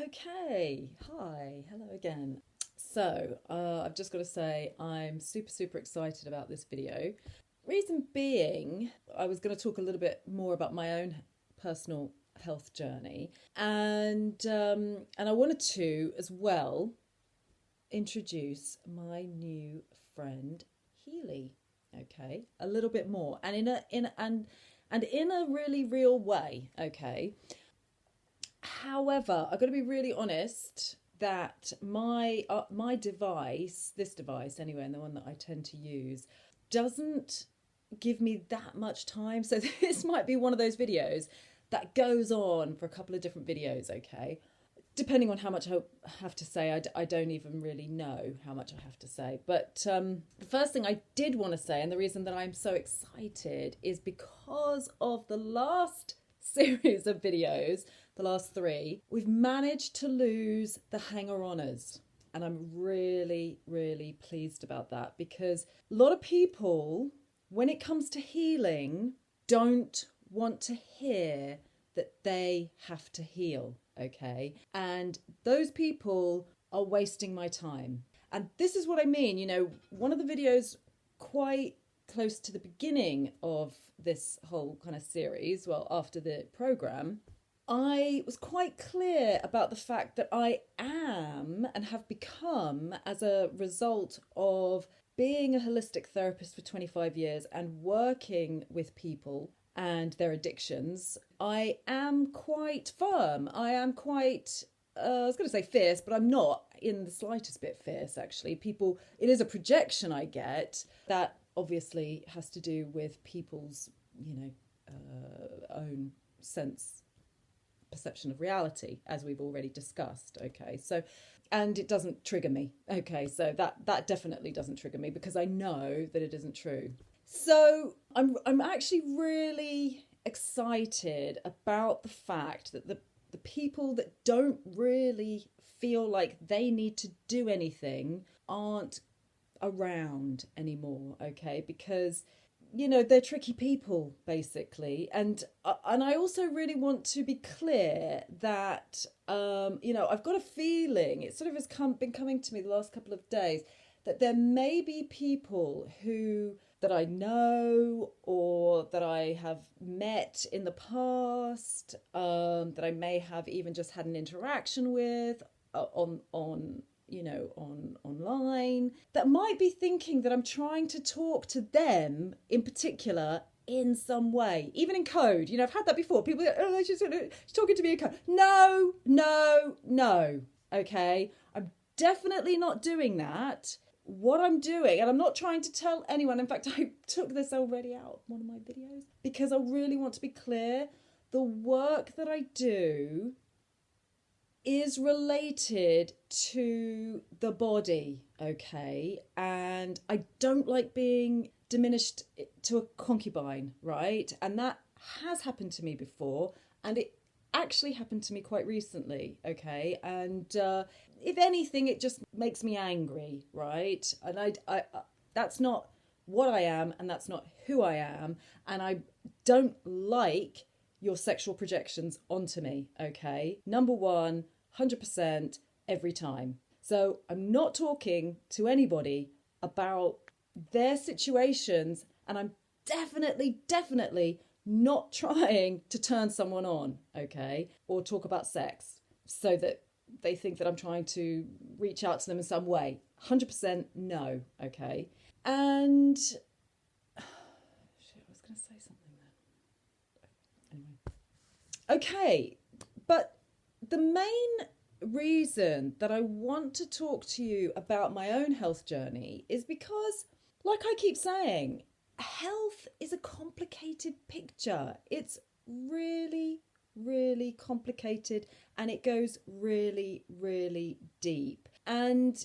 Okay, hi, hello again. So, I've just got to say, I'm super excited about this video. Reason being, I was going to talk a little bit more about my own personal health journey, and I wanted to as well introduce my new friend Healy. Okay, a little bit more, and in a really real way. Okay. However, I've got to be really honest that my device, this device anyway, and the one that I tend to use, doesn't give me that much time. So this might be one of those videos that goes on for a couple of different videos. Okay, depending on how much I have to say, I don't even really know how much I have to say. But the first thing I did want to say, and the reason that I'm so excited, is because of the last series of videos, the last three, we've managed to lose the hanger-oners. And I'm really pleased about that, because a lot of people, when it comes to healing, don't want to hear that they have to heal, okay? And those people are wasting my time. And this is what I mean. You know, one of the videos quite close to the beginning of this whole kind of series, well, after the program, I was quite clear about the fact that I am and have become, as a result of being a holistic therapist for 25 years and working with people and their addictions, I am quite firm. I am quite, I was going to say fierce, but I'm not in the slightest bit fierce, actually. People, it is a projection I get that obviously has to do with people's, own perception of reality, as we've already discussed. Okay, so, and it doesn't trigger me. Okay, so that definitely doesn't trigger me, because I know that it isn't true. So I'm actually really excited about the fact that the people that don't really feel like they need to do anything aren't around anymore. Okay, because they're tricky people, basically. And I also really want to be clear that I've got a feeling, it sort of has been coming to me the last couple of days, that there may be people that I know or that I have met in the past, that I may have even just had an interaction with on online, that might be thinking that I'm trying to talk to them in particular in some way, even in code. I've had that before. People go, oh, she's talking to me in code. No. Okay, I'm definitely not doing that. What I'm doing, and I'm not trying to tell anyone, in fact, I took this already out of one of my videos, because I really want to be clear, the work that I do is related to the body, okay? And I don't like being diminished to a concubine, right? And that has happened to me before, and it actually happened to me quite recently, okay? And if anything, it just makes me angry, right? And I that's not what I am, and that's not who I am, and I don't like your sexual projections onto me, okay? Number one, 100% every time. So I'm not talking to anybody about their situations, and I'm definitely not trying to turn someone on, okay? Or talk about sex so that they think that I'm trying to reach out to them in some way. 100% no, okay? And shit, I was going to say something then. Anyway. Okay, but the main reason that I want to talk to you about my own health journey is because, like I keep saying, health is a complicated picture. It's really complicated, and it goes really deep. And,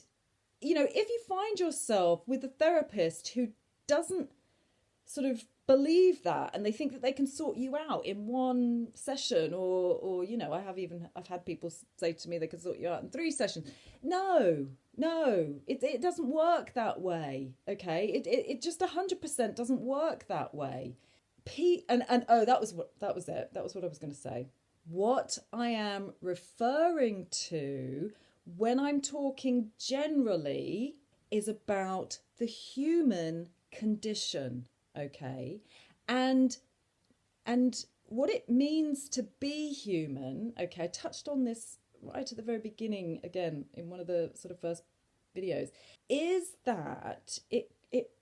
if you find yourself with a therapist who doesn't sort of believe that, and they think that they can sort you out in one session, or I've had people say to me they can sort you out in 3 sessions. No, it doesn't work that way. Okay, it just 100% doesn't work that way. That was it. That was what I was going to say. What I am referring to when I'm talking generally is about the human condition, okay? And what it means to be human, okay, I touched on this right at the very beginning again in one of the sort of first videos, is that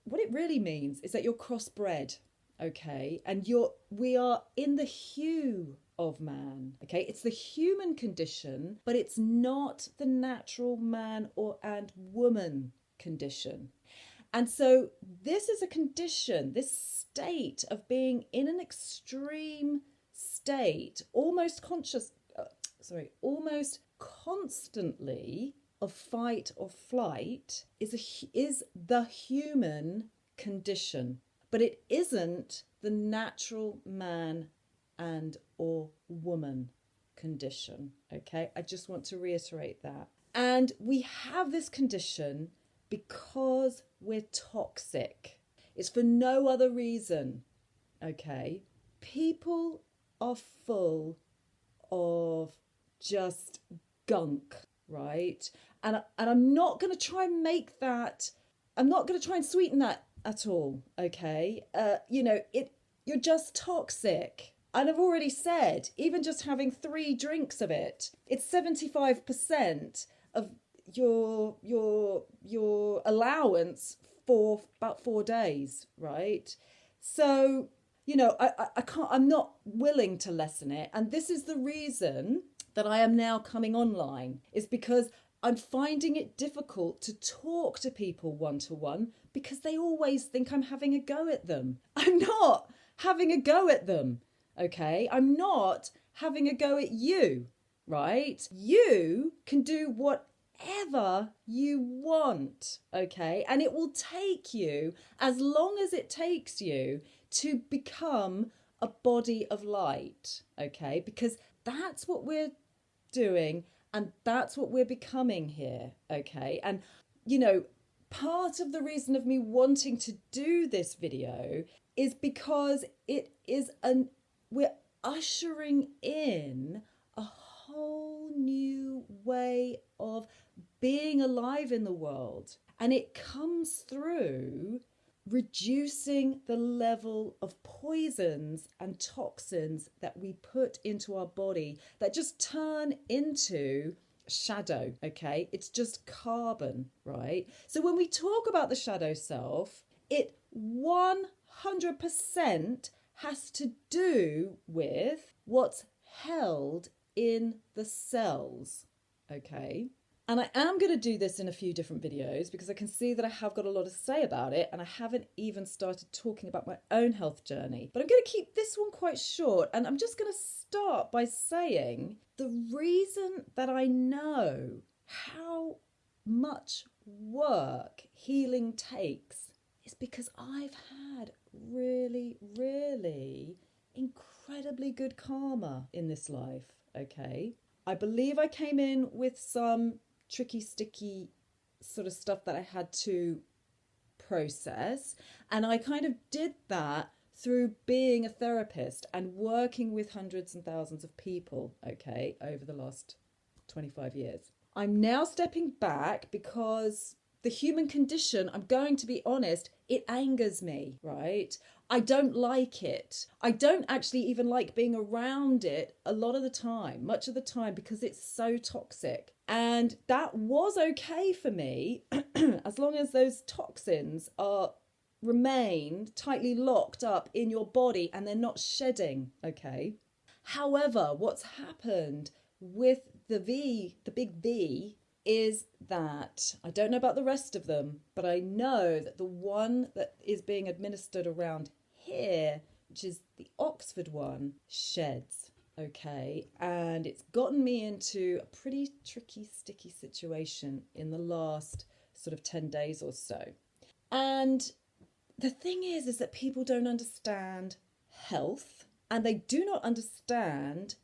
what it really means is that you're crossbred, okay? And we are in the hue of man, okay? It's the human condition, but it's not the natural man and woman condition. And so this is a condition, this state of being in an extreme state, almost constantly of fight or flight is the human condition, but it isn't the natural man and or woman condition, okay? I just want to reiterate that. And we have this condition because we're toxic. It's for no other reason, okay? People are full of just gunk, right? And I'm not going to try and make that, I'm not going to try and sweeten that at all, okay? You're just toxic. And I've already said, even just having 3 drinks of it, it's 75% of your allowance for about 4 days, right? So, I'm not willing to lessen it. And this is the reason that I am now coming online, is because I'm finding it difficult to talk to people one-to-one because they always think I'm having a go at them. I'm not having a go at them, okay? I'm not having a go at you, right? You can do whatever you want, okay? And it will take you as long as it takes you to become a body of light, okay? Because that's what we're doing and that's what we're becoming here, okay? And, part of the reason of me wanting to do this video is because we're ushering in a whole new way of being alive in the world. And it comes through reducing the level of poisons and toxins that we put into our body that just turn into shadow, okay? It's just carbon, right? So when we talk about the shadow self, it 100% has to do with what's held in the cells, okay? And I am going to do this in a few different videos because I can see that I have got a lot to say about it and I haven't even started talking about my own health journey. But I'm going to keep this one quite short, and I'm just going to start by saying the reason that I know how much work healing takes is because I've had really, really incredibly good karma in this life, okay? I believe I came in with some tricky, sticky sort of stuff that I had to process. And I kind of did that through being a therapist and working with hundreds and thousands of people, okay, over the last 25 years. I'm now stepping back because the human condition, I'm going to be honest, it angers me, right? I don't like it. I don't actually even like being around it a lot of the time, much of the time, because it's so toxic. And that was okay for me as long as those toxins remain tightly locked up in your body and they're not shedding, okay? However, what's happened with the big V, is that I don't know about the rest of them, but I know that the one that is being administered around here, which is the Oxford one, sheds, okay? And it's gotten me into a pretty tricky, sticky situation in the last sort of 10 days or so. And the thing is that people don't understand health, and they do not understand,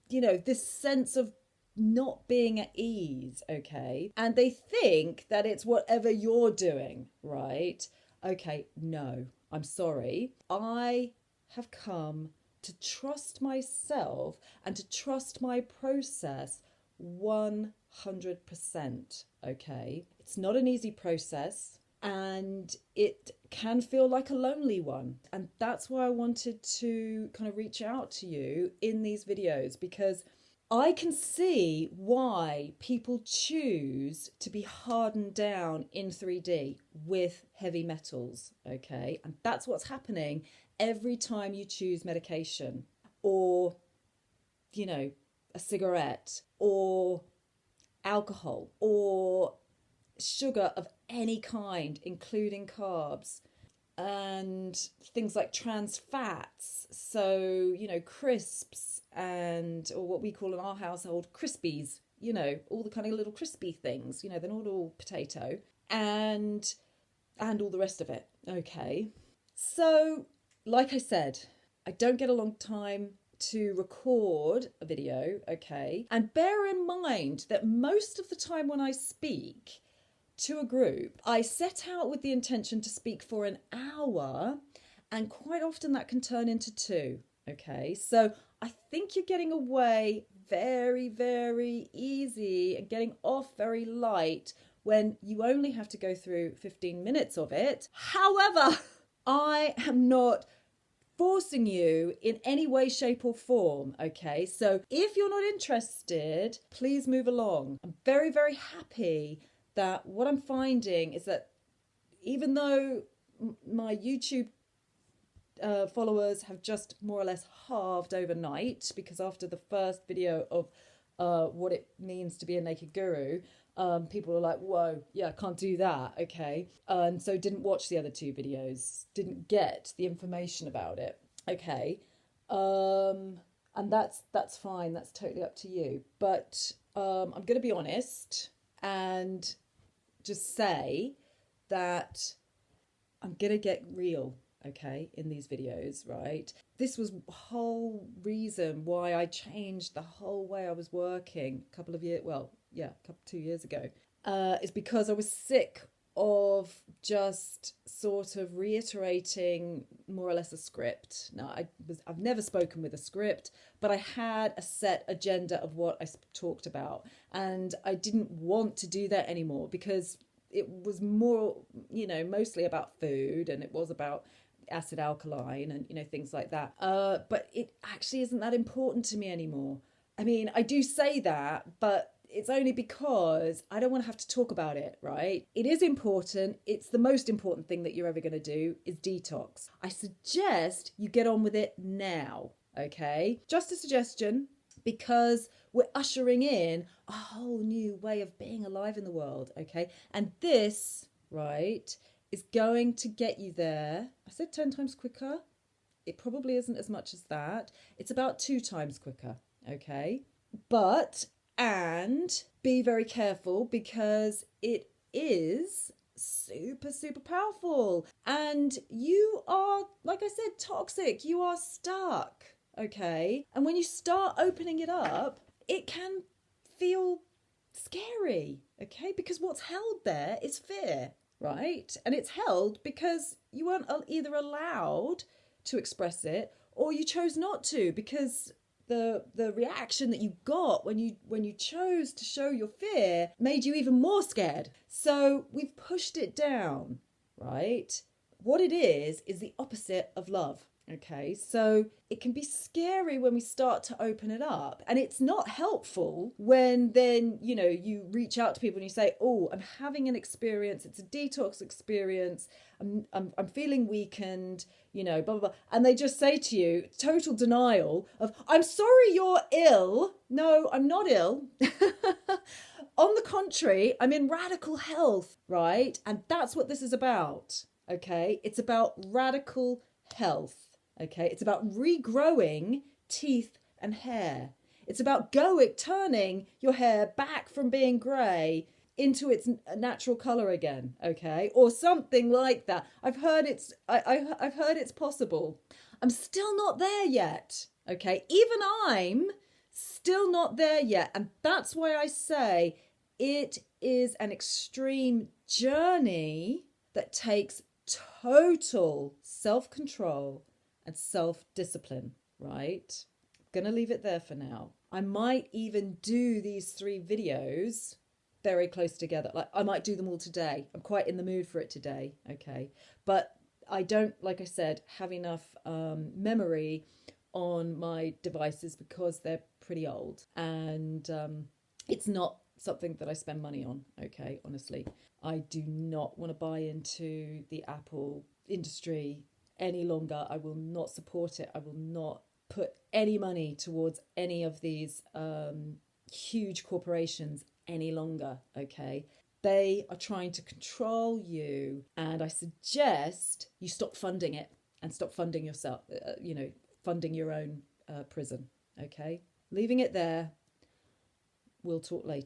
this sense of not being at ease, okay? And they think that it's whatever you're doing, right? Okay, no, I'm sorry. I have come to trust myself and to trust my process 100%. Okay. It's not an easy process and it can feel like a lonely one. And that's why I wanted to kind of reach out to you in these videos, because I can see why people choose to be hardened down in 3D with heavy metals, okay? And that's what's happening every time you choose medication or, you know, a cigarette or alcohol or sugar of any kind, including carbs and things like trans fats. So, you know, crisps and, or what we call in our household, crispies, you know, all the kind of little crispy things, you know, they're not all potato, and all the rest of it. Okay. So, like I said, I don't get a long time to record a video, okay? And bear in mind that most of the time when I speak to a group, I set out with the intention to speak for an hour, and quite often that can turn into 2, okay? So I think you're getting away very, very easy and getting off very light when you only have to go through 15 minutes of it. However, I am not forcing you in any way, shape or form, okay? So if you're not interested, please move along. I'm very, very happy that what I'm finding is that even though my YouTube followers have just more or less halved overnight, because after the first video of what it means to be a naked guru, people are like, whoa, yeah, I can't do that, okay? And so didn't watch the other 2 videos, didn't get the information about it, okay? And that's fine, that's totally up to you. But I'm going to be honest and just say that I'm going to get real, okay, in these videos, right? This was the whole reason why I changed the whole way I was working a couple of years, well, yeah, 2 years ago, is because I was sick of just sort of reiterating more or less a script. Now, I've never spoken with a script, but I had a set agenda of what I talked about, and I didn't want to do that anymore because it was more, you know, mostly about food, and it was about acid alkaline and, you know, things like that. But it actually isn't that important to me anymore. I mean, I do say that, but it's only because I don't want to have to talk about it, right? It is important. It's the most important thing that you're ever going to do is detox. I suggest you get on with it now, okay? Just a suggestion, because we're ushering in a whole new way of being alive in the world, okay? And this, right, is going to get you there. I said 10 times quicker. It probably isn't as much as that. It's about 2 times quicker, okay? But, and be very careful, because it is super, super powerful. And you are, like I said, toxic. You are stuck, okay? And when you start opening it up, it can feel scary, okay? Because what's held there is fear, right? And it's held because you weren't either allowed to express it, or you chose not to, because the reaction that you got when you chose to show your fear made you even more scared. So we've pushed it down, right? What it is the opposite of love. Okay, so it can be scary when we start to open it up, and it's not helpful when then, you know, you reach out to people and you say, oh, I'm having an experience, it's a detox experience, I'm feeling weakened, you know, blah, blah, blah. And they just say to you, total denial of, I'm sorry you're ill. No, I'm not ill. On the contrary, I'm in radical health, right? And that's what this is about, okay? It's about radical health. Okay, it's about regrowing teeth and hair. It's about turning your hair back from being grey into its natural colour again, okay? Or something like that. I've heard it's possible. I'm still not there yet, okay? Even I'm still not there yet. And that's why I say it is an extreme journey that takes total self-control and self-discipline, right? Gonna leave it there for now. I might even do these 3 videos very close together. Like I might do them all today. I'm quite in the mood for it today, okay? But I don't, like I said, have enough memory on my devices because they're pretty old, and it's not something that I spend money on, okay? Honestly, I do not want to buy into the Apple industry any longer. I will not support it. I will not put any money towards any of these huge corporations any longer, okay? They are trying to control you, and I suggest you stop funding it and stop funding yourself, funding your own prison, okay? Leaving it there. We'll talk later.